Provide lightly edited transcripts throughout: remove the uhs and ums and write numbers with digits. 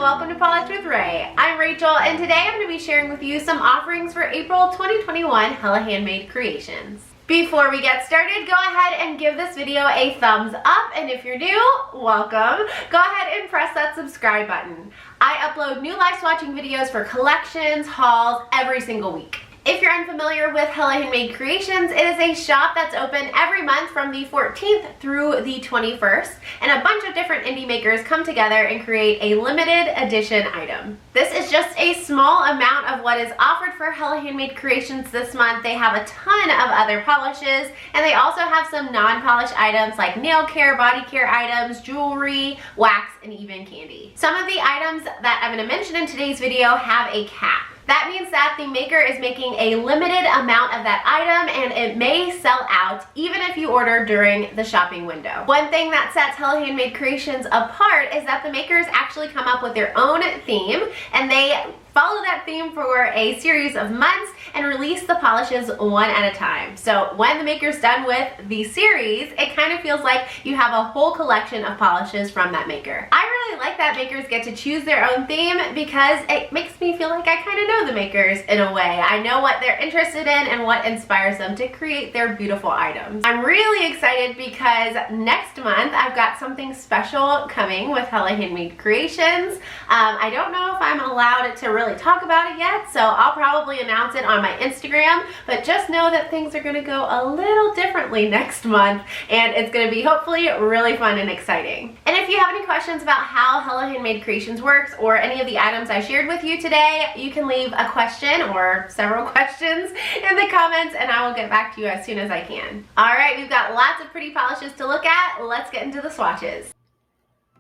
welcome to Polish with Ray. I'm Rachel, and today I'm going to be sharing with you some offerings for April 2021 Hella Handmade Creations. Before we get started, go ahead and give this video a thumbs up, and if you're new, welcome. Go ahead and press that subscribe button. I upload new live swatching videos for collections, hauls, every single week. If you're unfamiliar with Hella Handmade Creations, it is a shop that's open every month from the 14th through the 21st, and a bunch of different indie makers come together and create a limited edition item. This is just a small amount of what is offered for Hella Handmade Creations this month. They have a ton of other polishes, and they also have some non-polish items like nail care, body care items, jewelry, wax, and even candy. Some of the items that I'm going to mention in today's video have a cap. That means that the maker is making a limited amount of that item, and it may sell out even if you order during the shopping window. One thing that sets Hella Handmade Creations apart is that the makers actually come up with their own theme, and they follow that theme for a series of months and release the polishes one at a time. So when the maker's done with the series, it kind of feels like you have a whole collection of polishes from that maker. I really like that makers get to choose their own theme because it makes me feel like I kind of know the makers in a way. I know what they're interested in and what inspires them to create their beautiful items. I'm really excited because next month I've got something special coming with Hella Handmade Creations. I don't know if I'm allowed to really talk about it yet, so I'll probably announce it on my Instagram, but just know that things are going to go a little differently next month, and it's going to be hopefully really fun and exciting. And if you have any questions about how Hella Handmade Creations works or any of the items I shared with you today, you can leave a question or several questions in the comments, and I will get back to you as soon as I can. Alright, we've got lots of pretty polishes to look at. Let's get into the swatches.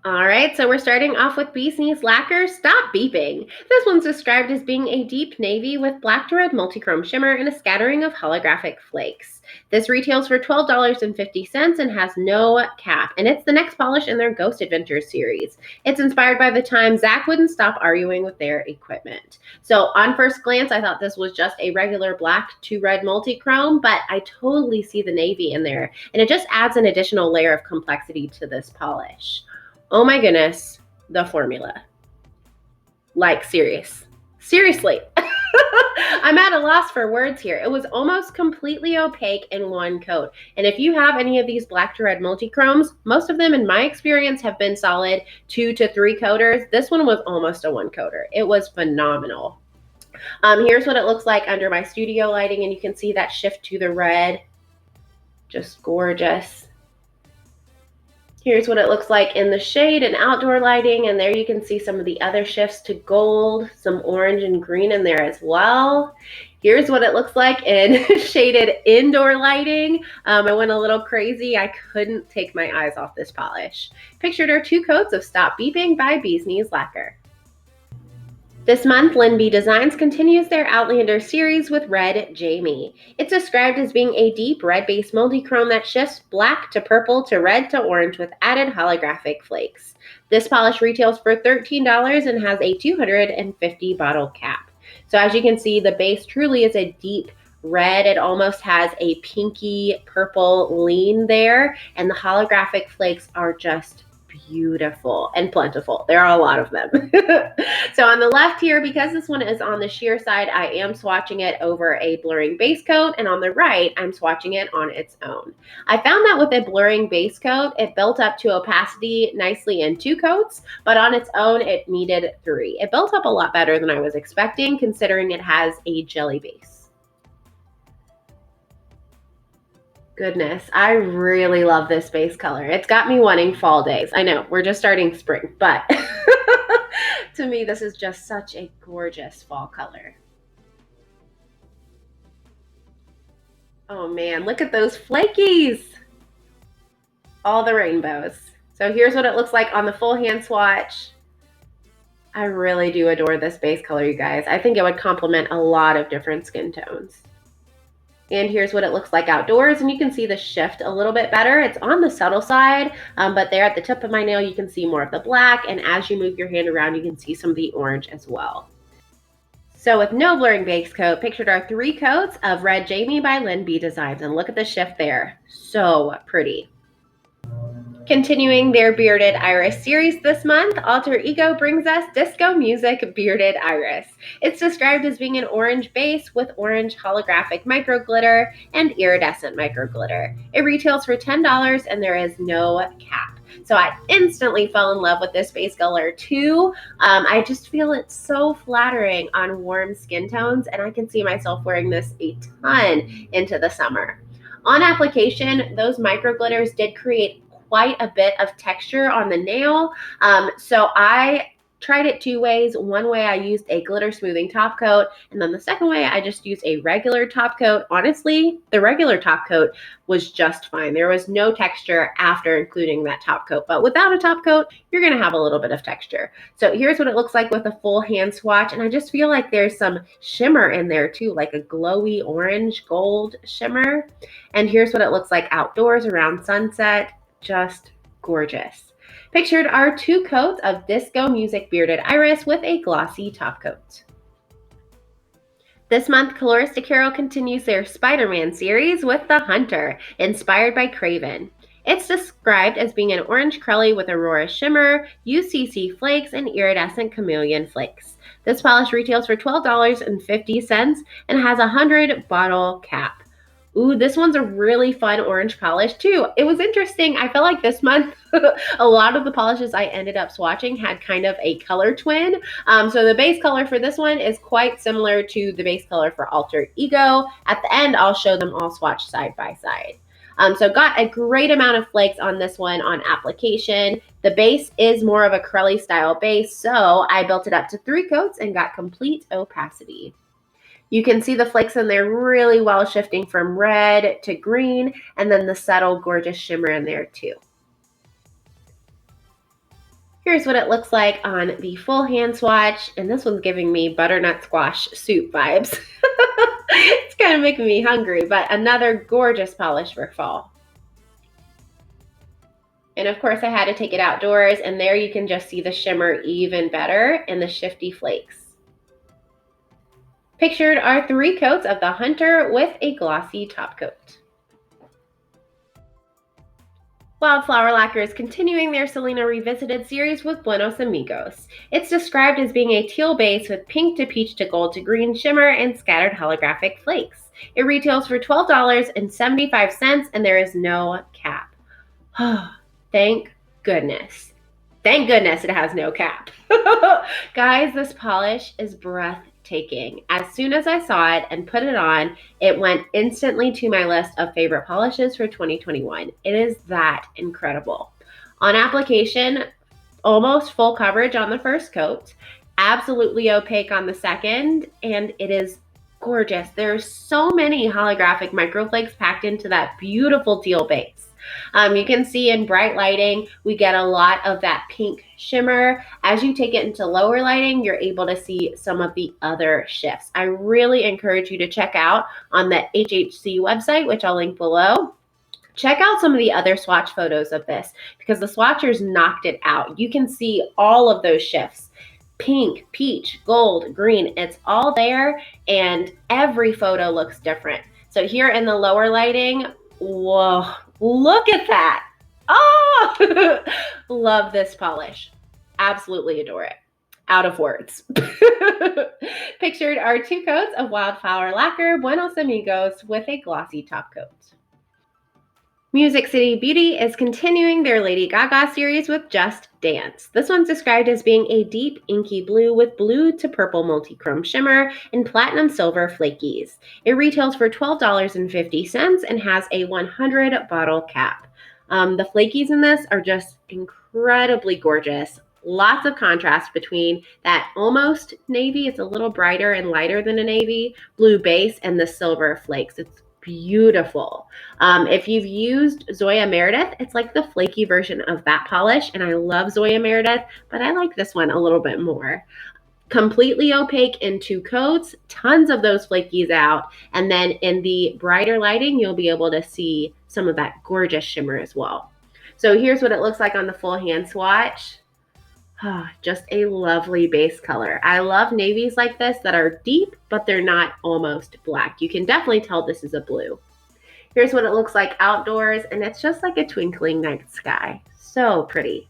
Alright, so we're starting off with Bee's Knees Lacquer Stop Beeping. This one's described as being a deep navy with black to red multichrome shimmer and a scattering of holographic flakes. This retails for $12.50 and has no cap, and it's the next polish in their Ghost Adventures series. It's inspired by the time Zach wouldn't stop arguing with their equipment. So on first glance, I thought this was just a regular black to red multichrome, but I totally see the navy in there, and it just adds an additional layer of complexity to this polish. Oh my goodness, the formula. Like, seriously. I'm at a loss for words here. It was almost completely opaque in one coat. And if you have any of these black to red multichromes, most of them in my experience have been solid 2 to 3 coaters. This one was almost a 1 coater. It was phenomenal. Here's what it looks like under my studio lighting, and you can see that shift to the red. Just gorgeous. Here's what it looks like in the shade and outdoor lighting, and there you can see some of the other shifts to gold, some orange and green in there as well. Here's what it looks like in shaded indoor lighting. I went a little crazy. I couldn't take my eyes off this polish. Pictured are 2 coats of Stop Beeping by Bee's Knees Lacquer. This month, LOLLPOP Designs continues their Outlander series with Red Jamie. It's described as being a deep red-based multichrome that shifts black to purple to red to orange with added holographic flakes. This polish retails for $13 and has a 250 bottle cap. So as you can see, the base truly is a deep red. It almost has a pinky purple lean there, and the holographic flakes are just beautiful and plentiful. There are a lot of them. So on the left here, because this one is on the sheer side, I am swatching it over a blurring base coat, and on the right, I'm swatching it on its own. I found that with a blurring base coat, it built up to opacity nicely in 2 coats, but on its own, it needed 3. It built up a lot better than I was expecting, considering it has a jelly base. Goodness, I really love this base color. It's got me wanting fall days. I know, we're just starting spring, but to me, this is just such a gorgeous fall color. Oh man, look at those flakies. All the rainbows. So here's what it looks like on the full hand swatch. I really do adore this base color, you guys. I think it would complement a lot of different skin tones. And here's what it looks like outdoors, and you can see the shift a little bit better. It's on the subtle side, but there at the tip of my nail, you can see more of the black, and as you move your hand around, you can see some of the orange as well. So with no blurring base coat, pictured are 3 coats of Red Jamie by LOLLPOP Designs, and look at the shift there. So pretty. Continuing their Bearded Iris series this month, Alter Ego brings us Disco Music Bearded Iris. It's described as being an orange base with orange holographic micro glitter and iridescent micro glitter. It retails for $10 and there is no cap. So I instantly fell in love with this base color too. I just feel it's so flattering on warm skin tones, and I can see myself wearing this a ton into the summer. On application, those micro glitters did create quite a bit of texture on the nail. So I tried it two ways. One way I used a glitter smoothing top coat, and then the second way I just used a regular top coat. Honestly, the regular top coat was just fine. There was no texture after including that top coat, but without a top coat, you're gonna have a little bit of texture. So here's what it looks like with a full hand swatch, and I just feel like there's some shimmer in there too, like a glowy orange gold shimmer. And here's what it looks like outdoors around sunset. Just gorgeous. Pictured are two coats of Disco Music Bearded Iris with a glossy top coat. This month, Coloristic Hero continues their Spider-Man series with The Hunter, inspired by Craven. It's described as being an orange crelly with Aurora shimmer, UCC flakes, and iridescent chameleon flakes. This polish retails for $12.50 and has a 100 bottle cap. Ooh, this one's a really fun orange polish too. It was interesting. I felt like this month, a lot of the polishes I ended up swatching had kind of a color twin. So the base color for this one is quite similar to the base color for Alter Ego. At the end, I'll show them all swatched side by side. So got a great amount of flakes on this one on application. The base is more of a crelly style base, so I built it up to 3 coats and got complete opacity. You can see the flakes in there really well, shifting from red to green, and then the subtle gorgeous shimmer in there too. Here's what it looks like on the full hand swatch, and this one's giving me butternut squash soup vibes. It's kind of making me hungry, but another gorgeous polish for fall. And of course I had to take it outdoors, and there you can just see the shimmer even better in the shifty flakes. Pictured are 3 coats of the Hunter with a glossy top coat. Wildflower Lacquer is continuing their Selena Revisited series with Buenos Amigos. It's described as being a teal base with pink to peach to gold to green shimmer and scattered holographic flakes. It retails for $12.75 and there is no cap. Thank goodness. Thank goodness it has no cap. Guys, this polish is breathtaking. As soon as I saw it and put it on, it went instantly to my list of favorite polishes for 2021. It is that incredible. On application, almost full coverage on the first coat, absolutely opaque on the second, and it is gorgeous. There's so many holographic microflakes packed into that beautiful teal base. You can see in bright lighting, we get a lot of that pink shimmer. As you take it into lower lighting, you're able to see some of the other shifts. I really encourage you to check out on the HHC website, which I'll link below. Check out some of the other swatch photos of this because the swatchers knocked it out. You can see all of those shifts. Pink, peach, gold, green, it's all there and every photo looks different. So here in the lower lighting, whoa, look at that. Oh, love this polish. Absolutely adore it. Out of words. Pictured are 2 coats of Wildflower Lacquer Buenos Amigos with a glossy top coat. Music City Beauty is continuing their Lady Gaga series with Just Dance. This one's described as being a deep inky blue with blue to purple multi-chrome shimmer and platinum silver flakies. It retails for $12.50 and has a 100 bottle cap. The flakies in this are just incredibly gorgeous. Lots of contrast between that almost navy, it's a little brighter and lighter than a navy, blue base, and the silver flakes. It's beautiful. If you've used Zoya Meredith, it's like the flaky version of that polish, and I love Zoya Meredith, but I like this one a little bit more. Completely opaque in 2 coats, tons of those flakies out, and then in the brighter lighting, you'll be able to see some of that gorgeous shimmer as well. So here's what it looks like on the full hand swatch. Just a lovely base color. I love navies like this that are deep, but they're not almost black. You can definitely tell this is a blue. Here's what it looks like outdoors, and it's just like a twinkling night sky. So pretty.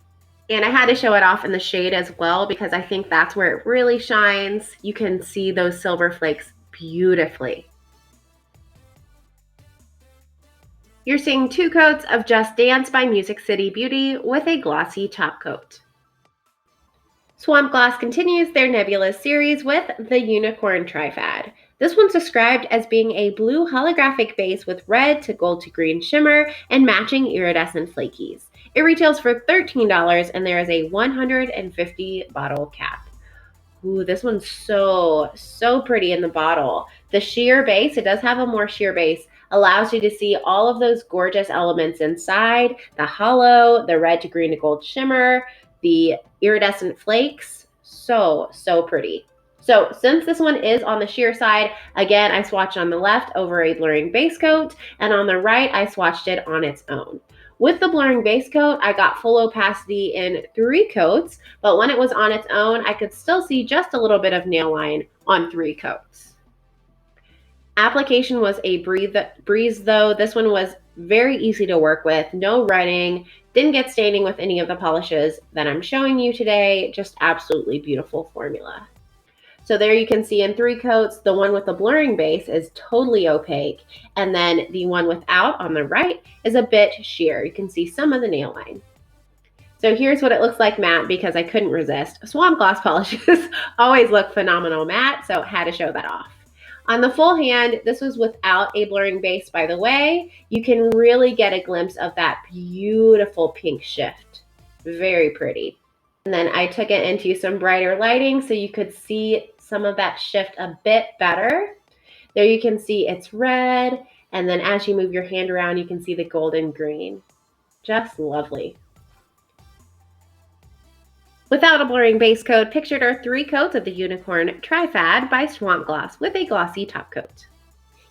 And I had to show it off in the shade as well because I think that's where it really shines. You can see those silver flakes beautifully. You're seeing 2 coats of Just Dance by Music City Beauty with a glossy top coat. Swamp Gloss continues their Nebula series with the Unicorn TRIFAD. This one's described as being a blue holographic base with red to gold to green shimmer and matching iridescent flakies. It retails for $13 and there is a 150 bottle cap. Ooh, this one's so pretty in the bottle. The sheer base, it does have a more sheer base, allows you to see all of those gorgeous elements inside, the hollow, the red to green to gold shimmer, the iridescent flakes. So pretty. So since this one is on the sheer side, again, I swatched on the left over a blurring base coat, and on the right, I swatched it on its own. With the blurring base coat, I got full opacity in 3 coats, but when it was on its own, I could still see just a little bit of nail line on 3 coats. Application was a breeze though. This one was very easy to work with, no running, didn't get staining with any of the polishes that I'm showing you today, just absolutely beautiful formula. So there you can see in 3 coats, the one with the blurring base is totally opaque, and then the one without on the right is a bit sheer. You can see some of the nail line. So here's what it looks like matte because I couldn't resist. Swamp Gloss polishes always look phenomenal matte, so had to show that off. On the full hand, this was without a blurring base, by the way. You can really get a glimpse of that beautiful pink shift. Very pretty. And then I took it into some brighter lighting so you could see some of that shift a bit better. There you can see it's red, and then as you move your hand around, you can see the golden green. Just lovely. Without a blurring base coat, pictured are 3 coats of the Unicorn TRIFAD by Swamp Gloss with a glossy top coat.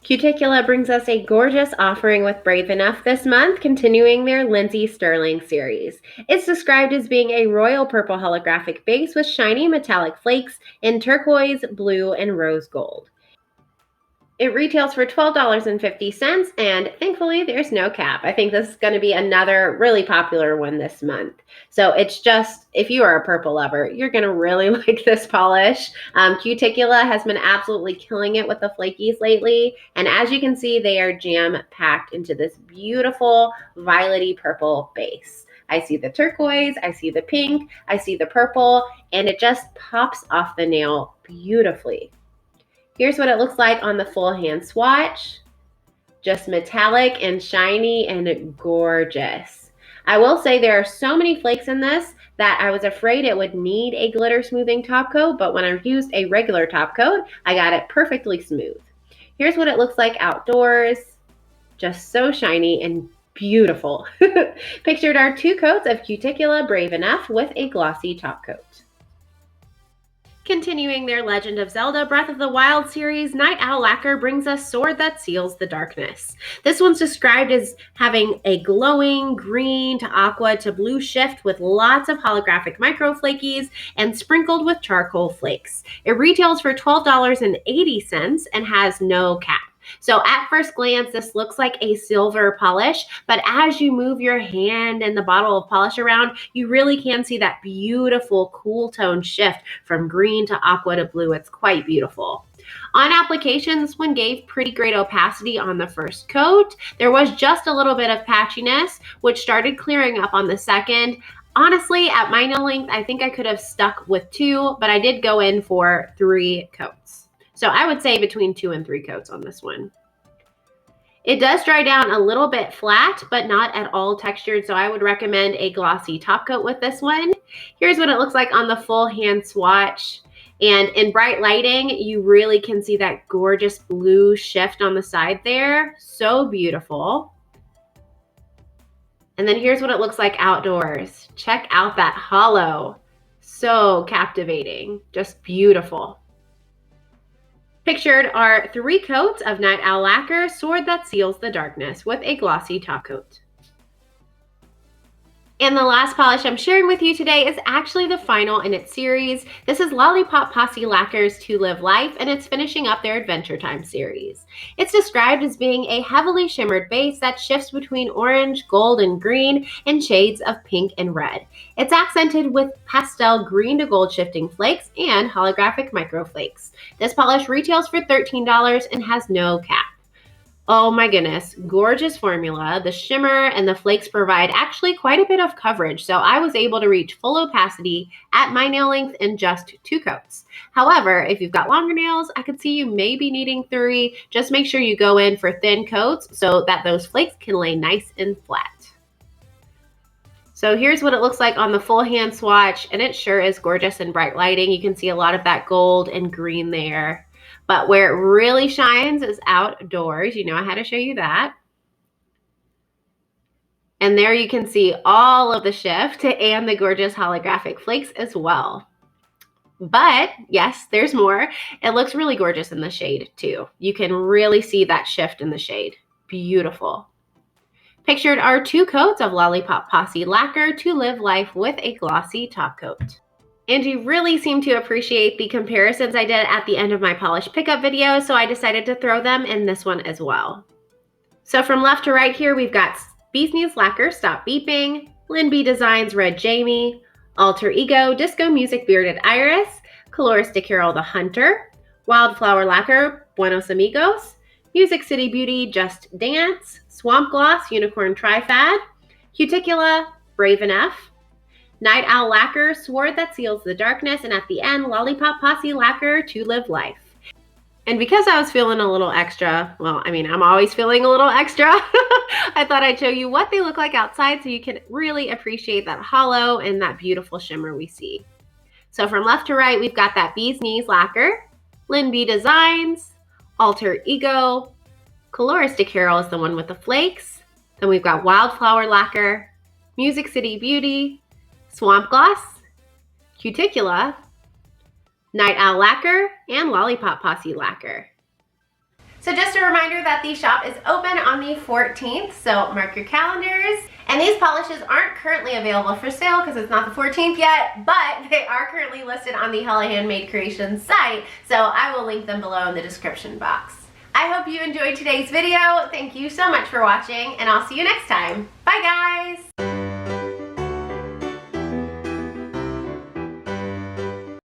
Cuticula brings us a gorgeous offering with Brave Enough this month, continuing their Lindsay Sterling series. It's described as being a royal purple holographic base with shiny metallic flakes in turquoise, blue, and rose gold. It retails for $12.50, and thankfully there's no cap. I think this is going to be another really popular one this month. So it's just, if you are a purple lover, you're going to really like this polish. Cuticula has been absolutely killing it with the flakies lately, and as you can see, they are jam-packed into this beautiful violety purple base. I see the turquoise, I see the pink, I see the purple, and it just pops off the nail beautifully. Here's what it looks like on the full hand swatch. Just metallic and shiny and gorgeous. I will say there are so many flakes in this that I was afraid it would need a glitter smoothing top coat, but when I used a regular top coat, I got it perfectly smooth. Here's what it looks like outdoors. Just so shiny and beautiful. Pictured are 2 coats of Cuticula Brave Enough with a glossy top coat. Continuing their Legend of Zelda Breath of the Wild series, Night Owl Lacquer brings us Sword That Seals the Darkness. This one's described as having a glowing green to aqua to blue shift with lots of holographic microflakies and sprinkled with charcoal flakes. It retails for $12.80 and has no cap. So at first glance, this looks like a silver polish, but as you move your hand and the bottle of polish around, you really can see that beautiful cool tone shift from green to aqua to blue. It's quite beautiful. On application, this one gave pretty great opacity on the first coat. There was just a little bit of patchiness, which started clearing up on the second. Honestly, at my nail length, I think I could have stuck with 2, but I did go in for 3 coats. So I would say between 2 and 3 coats on this one. It does dry down a little bit flat, but not at all textured, so I would recommend a glossy top coat with this one. Here's what it looks like on the full hand swatch. And in bright lighting, you really can see that gorgeous blue shift on the side there. So beautiful. And then here's what it looks like outdoors. Check out that hollow. So captivating, just beautiful. Pictured are 3 coats of Night Owl Lacquer Sword That Seals the Darkness with a glossy top coat. And the last polish I'm sharing with you today is actually the final in its series. This is LOLLPOP POSSE Lacquer's To Live Life, and it's finishing up their Adventure Time series. It's described as being a heavily shimmered base that shifts between orange, gold, and green, and shades of pink and red. It's accented with pastel green to gold shifting flakes and holographic microflakes. This polish retails for $13 and has no cap. Oh my goodness, gorgeous formula. The shimmer and the flakes provide actually quite a bit of coverage, so I was able to reach full opacity at my nail length in just 2 coats. However, if you've got longer nails, I could see you maybe needing 3. Just make sure you go in for thin coats so that those flakes can lay nice and flat. So here's what it looks like on the full hand swatch, and it sure is gorgeous in bright lighting. You can see a lot of that gold and green there. But where it really shines is outdoors. You know I had to show you that. And there you can see all of the shift and the gorgeous holographic flakes as well. But yes, there's more. It looks really gorgeous in the shade too. You can really see that shift in the shade. Beautiful. Pictured are 2 coats of LOLLPOP POSSE Lacquer To Live Life with a glossy top coat. And you really seem to appreciate the comparisons I did at the end of my polish pickup video, so I decided to throw them in this one as well. So from left to right here, we've got Bee's Knees Lacquer Stop Beeping, Lynn B Designs Red Jamie, Alter Ego Disco Music Bearded Iris, Coloristic Carol The Hunter, Wildflower Lacquer Buenos Amigos, Music City Beauty Just Dance, Swamp Gloss Unicorn TRIFAD, Cuticula Brave Enough, Night Owl Lacquer, Sword That Seals the Darkness, and at the end, LOLLPOP POSSE Lacquer To Live Life. And because I was feeling a little extra, well, I mean, I'm always feeling a little extra, I thought I'd show you what they look like outside so you can really appreciate that hollow and that beautiful shimmer we see. So from left to right, we've got that Bee's Knees Lacquer, Lynn B Designs, Alter Ego, Coloristic Carol is the one with the flakes. Then we've got Wildflower Lacquer, Music City Beauty, Swamp Gloss, Cuticula, Night Owl Lacquer, and LOLLPOP POSSE Lacquer. So just a reminder that the shop is open on the 14th, so mark your calendars. And these polishes aren't currently available for sale because it's not the 14th yet, but they are currently listed on the Hella Handmade Creations site, so I will link them below in the description box. I hope you enjoyed today's video. Thank you so much for watching, and I'll see you next time. Bye guys!